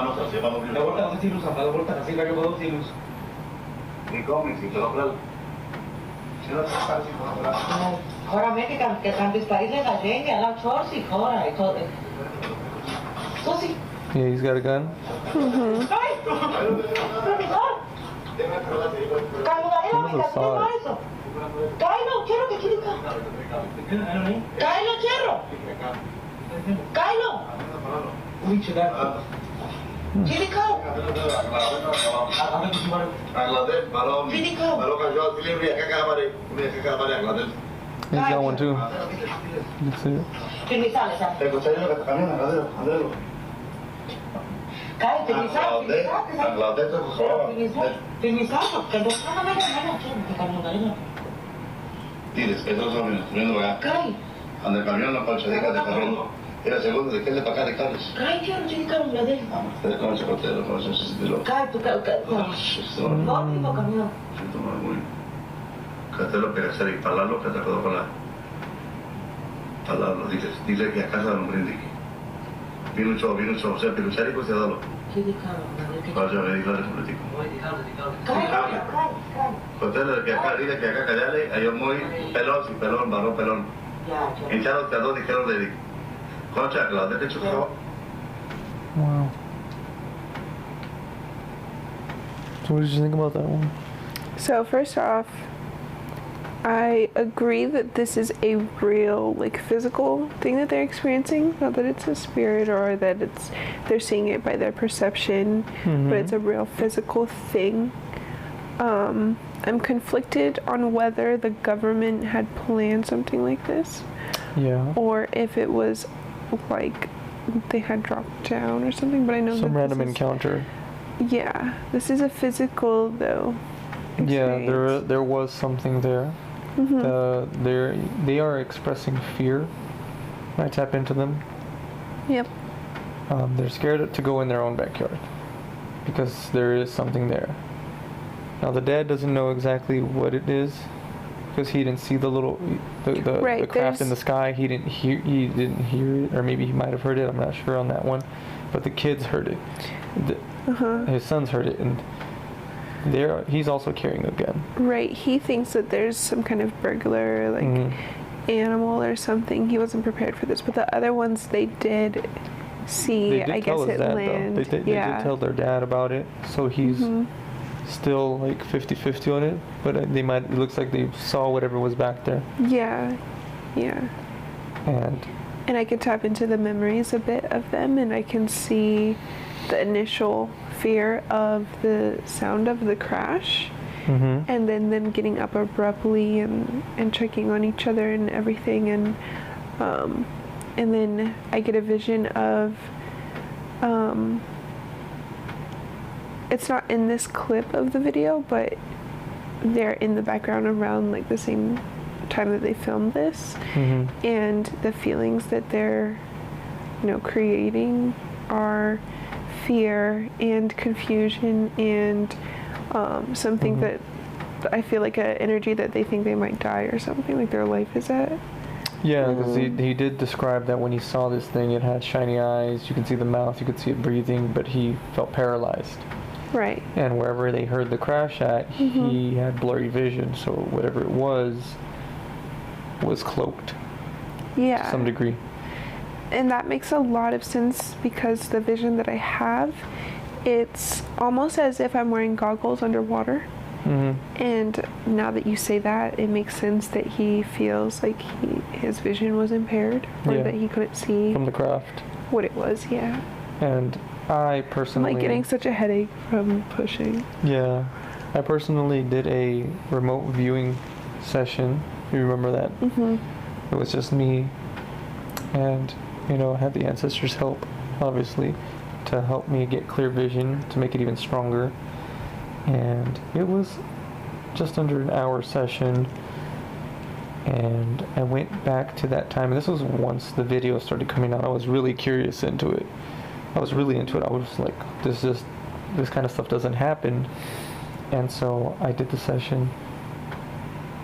manos hacia manos de vuelta no sé si lo usan, la vuelta así, la que puedo si lo usan. Ni comen, si te lo hablan. Si no te estás así, por hablar. Ahora ve que tantos países la gente, a la chorsi, ahora, y todo. So sí. Yeah, he's got a gun. ¡Ay! Vamos a saw it. Kylo, quiero que quiere Kylo, quiero. Kylo. Uy, chegar. Quiere Kylo. Bangladesh, balón cayó, delivery, acá calamare, Bangladesh. He's got one too. You can see it. Finizales, Te escuché yo que te camina, adero. Kylo, finizales. Bangladesh, por favor. Finizales, que no está nada que caminar. Tires, esos son mis primeros lugar. Kylo. Ande el camión no puede salir de carro. Era segundo, de que le para acá de carros. Kylo, quiero llegar a Bangladesh. Ustedes conocen cotero, conocen ese estilo. Kylo, tú, no, tipo camión. Catelo que hacer y parlarlo, que te acuerdo con la. Parlarlo, dile que a casa no brindis. Vino un show, o sea, piluchar y pues se dalo. Para yo me dijo el político. Catelo que acá, dile que acá callarle, hay un muy pelón, varón pelón. Hincharon que a dos dijeron de. Concha, que la de hecho, por favor. Wow. So what did you think about that one? So first off, I agree that this is a real, like, physical thing that they're experiencing. Not that it's a spirit or that they're seeing it by their perception, but it's a real physical thing. I'm conflicted on whether the government had planned something like this, or if it was like they had dropped down or something. But I know some random encounter. Yeah, this is a physical though. Experience. Yeah, there was something there. They are expressing fear. I tap into them. Yep. They're scared to go in their own backyard because there is something there. Now the dad doesn't know exactly what it is because he didn't see the craft in the sky. He didn't hear it, or maybe he might have heard it. I'm not sure on that one, but the kids heard it. His sons heard it, and he's also carrying a gun. Right. He thinks that there's some kind of burglar, like animal or something. He wasn't prepared for this, but the other ones they did see. They did I tell guess his it dad, land. though. They did tell their dad about it, so he's still like 50-50 on it. But it looks like they saw whatever was back there. Yeah. And I could tap into the memories a bit of them, and I can see the initial fear of the sound of the crash, and then them getting up abruptly and checking on each other and everything, and then I get a vision of it's not in this clip of the video, but they're in the background around like the same time that they filmed this, and the feelings that they're creating are fear and confusion and something that I feel like an energy that they think they might die or something, like their life is at. Yeah, because he did describe that when he saw this thing, it had shiny eyes, you can see the mouth, you could see it breathing, but he felt paralyzed. Right. And wherever they heard the crash at, he had blurry vision, so whatever it was cloaked. Yeah. To some degree. And that makes a lot of sense because the vision that I have, it's almost as if I'm wearing goggles underwater. And now that you say that, it makes sense that he feels like his vision was impaired, or that he couldn't see from the craft what it was. Yeah. And I personally, I'm like getting such a headache from pushing. Yeah, I personally did a remote viewing session. You remember that? It was just me, and I had the ancestors' help, obviously, to help me get clear vision, to make it even stronger. And it was just under an hour session, and I went back to that time, and this was once the video started coming out. I was really curious into it. I was really into it. I was like, this kind of stuff doesn't happen. And so I did the session,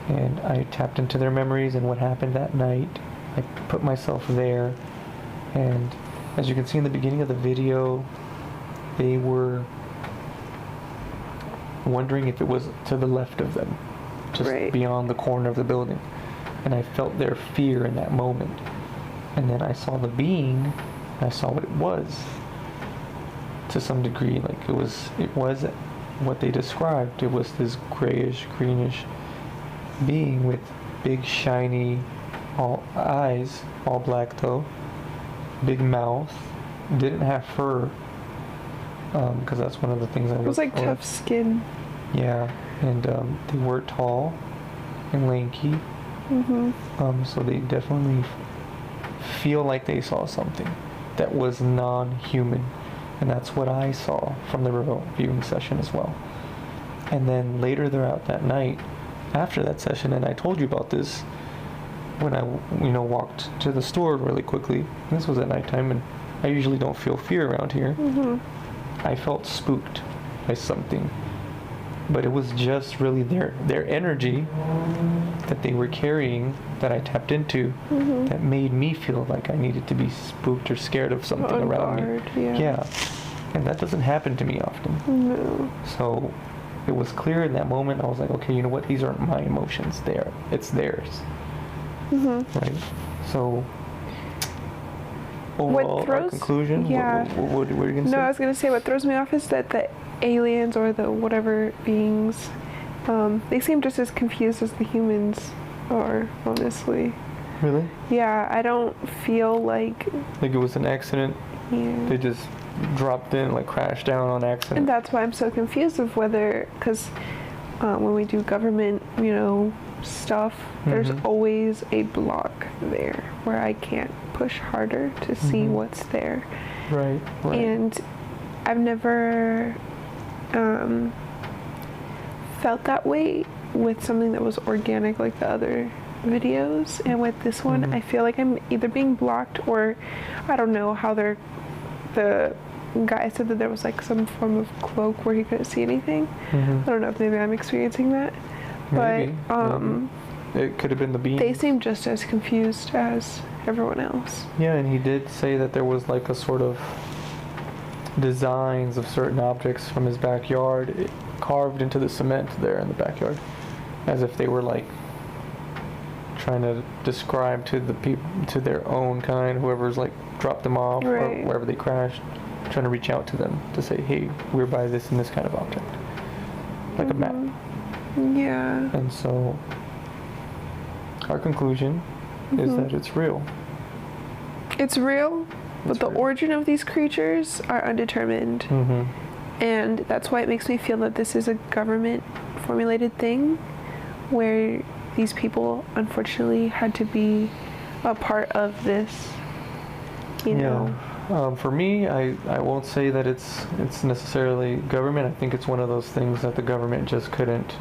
and I tapped into their memories and what happened that night. I put myself there, and as you can see in the beginning of the video, they were wondering if it was to the left of them, just Right. beyond the corner of the building. And I felt their fear in that moment. And then I saw the being, and I saw what it was. To some degree, like it was what they described. It was this grayish, greenish being with big, shiny eyes, all black though, big mouth, didn't have fur, because that's one of the things I It was like tough skin. Yeah, and they were tall and lanky. So they definitely feel like they saw something that was non-human, and that's what I saw from the remote viewing session as well. And then later throughout that night, after that session, and I told you about this when I walked to the store really quickly. This was at nighttime, and I usually don't feel fear around here. I felt spooked by something, but it was just really their energy that they were carrying that I tapped into that made me feel like I needed to be spooked or scared of something around me. Yeah, and that doesn't happen to me often. No. So it was clear in that moment. I was like, okay, you know what? These aren't my emotions. It's theirs. Right. So overall, our conclusion. Yeah. What were you gonna say? No, I was gonna say what throws me off is that the aliens or the whatever beings, they seem just as confused as the humans are, honestly. Really? Yeah, I don't feel like it was an accident. Yeah. They just dropped in, like crashed down on accident. And that's why I'm so confused of whether, because when we do government, stuff, there's always a block there where I can't push harder to see what's there. Right. And I've never felt that way with something that was organic like the other videos, and with this one I feel like I'm either being blocked, or I don't know how the guy said that there was like some form of cloak where he couldn't see anything. I don't know if maybe I'm experiencing that. Maybe. But it could have been the beam. they seem just as confused as everyone else. Yeah, and he did say that there was like a sort of designs of certain objects from his backyard carved into the cement there in the backyard, as if they were like trying to describe to the people, to their own kind, whoever's like dropped them off or wherever they crashed, trying to reach out to them to say, hey, we're by this and this kind of object, like a map. Yeah. And so our conclusion is that it's real. It's real, but the origin of these creatures are undetermined. And that's why it makes me feel that this is a government formulated thing where these people unfortunately had to be a part of this, you know. For me, I won't say that it's necessarily government. I think it's one of those things that the government just couldn't,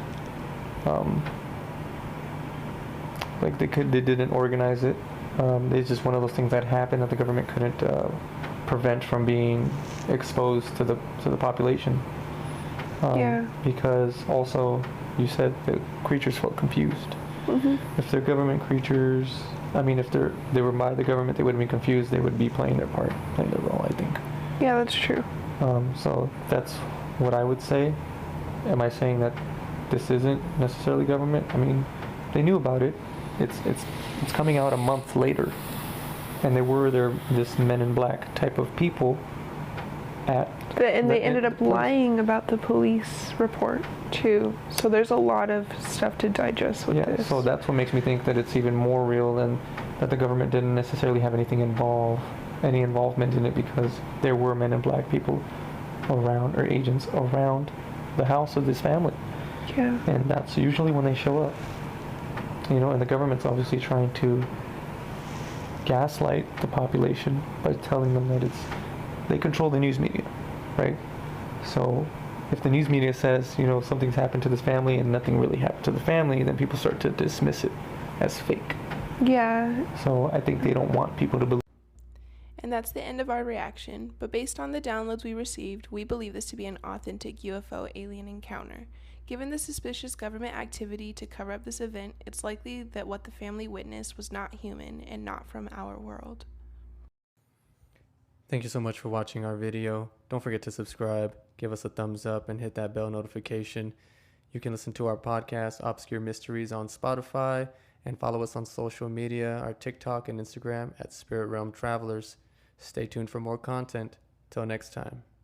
they didn't organize it. It's just one of those things that happened that the government couldn't prevent from being exposed to the population. Because also you said the creatures felt confused. If they're government creatures, I mean, if they were by the government, they wouldn't be confused. They would be playing their part, playing their role, I think. Yeah, that's true. So that's what I would say. Am I saying that this isn't necessarily government? I mean, they knew about it. It's coming out a month later, and this Men in Black type of people and they ended up lying about the police report too. So there's a lot of stuff to digest with this. So that's what makes me think that it's even more real than that the government didn't necessarily have any involvement in it, because there were Men in Black people around, or agents around the house of this family. Yeah. And that's usually when they show up. And the government's obviously trying to gaslight the population by telling them that they control the news media, right? So if the news media says, something's happened to this family and nothing really happened to the family, then people start to dismiss it as fake. Yeah. So I think they don't want people to believe. And that's the end of our reaction, but based on the downloads we received, we believe this to be an authentic UFO alien encounter. Given the suspicious government activity to cover up this event, it's likely that what the family witnessed was not human and not from our world. Thank you so much for watching our video. don't forget to subscribe, give us a thumbs up, and hit that bell notification. You can listen to our podcast, Obscure Mysteries, on Spotify, and follow us on social media, our TikTok and Instagram at Spirit Realm Travelers. Stay tuned for more content. Till next time.